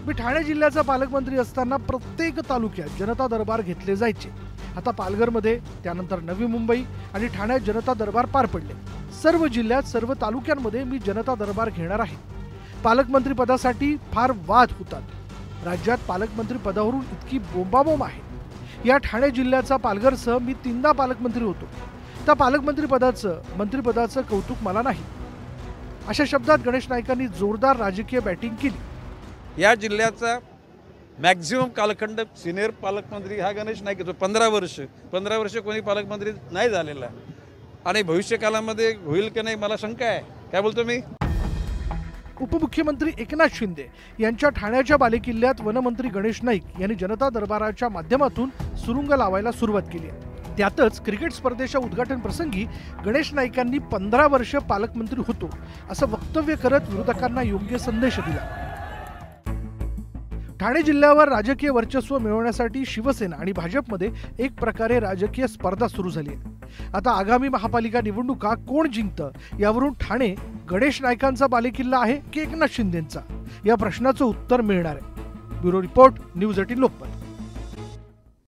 मी ठाणे जिल्ह्याचा पालकमंत्री असताना प्रत्येक तालुक्यात जनता दरबार घेतले जायचे। आता पालघरमध्ये, त्यानंतर नवी मुंबई आणि ठाण्यात जनता दरबार पार पडले। सर्व जिल्ह्यात, सर्व तालुक्यांमध्ये मी जनता दरबार घेणार आहे। पालकमंत्री पदासाठी फार वाद होतात। राज्यात पालकमंत्री पदावरून इतकी बोंबाबोंब आहे। या ठाणे जिल्ह्याचा पालघरसह मी 3दा पालकमंत्री होतो। त्या पालकमंत्री मंत्रिपदाचं कौतुक मला नाही, अशा शब्दात गणेश नाईकांनी जोरदार राजकीय बॅटिंग केली। या जिल्ह्याचा मॅक्झिमम कालखंड सिनियर पालकमंत्री हा गणेश नाईक होतो। 15 वर्ष कोणी पालकमंत्री नाही झालेला आणि भविष्यकालामध्ये होईल की नाही मला शंका आहे। काय बोलतो मी? उपमुख्यमंत्री एकनाथ शिंदे यांच्या ठाण्याच्या बालेकिल्ल्यात वनमंत्री गणेश नाईक यांनी जनता दरबाराच्या माध्यमातून सुरुंग लावायला सुरुवात केली आहे। त्यातच क्रिकेट स्पर्धेच्या उद्घाटन प्रसंगी गणेश नाईकांनी 15 वर्ष पालकमंत्री होतो असं वक्तव्य करत विरोधकांना योग्य संदेश दिला। ठाणे जिल्ह्यावर राजकीय वर्चस्व मिळवण्यासाठी शिवसेना आणि भाजपमध्ये एक प्रकारे राजकीय स्पर्धा सुरू झाली आहे। आता आगामी महापालिका निवडणुका कोण जिंकतं यावरून ठाणे गणेश नाईकांचा बालेकिल्ला आहे की एकनाथ शिंदेंचा, या प्रश्नाचं उत्तर मिळणार आहे। Bureau report, news 18 Lokmat.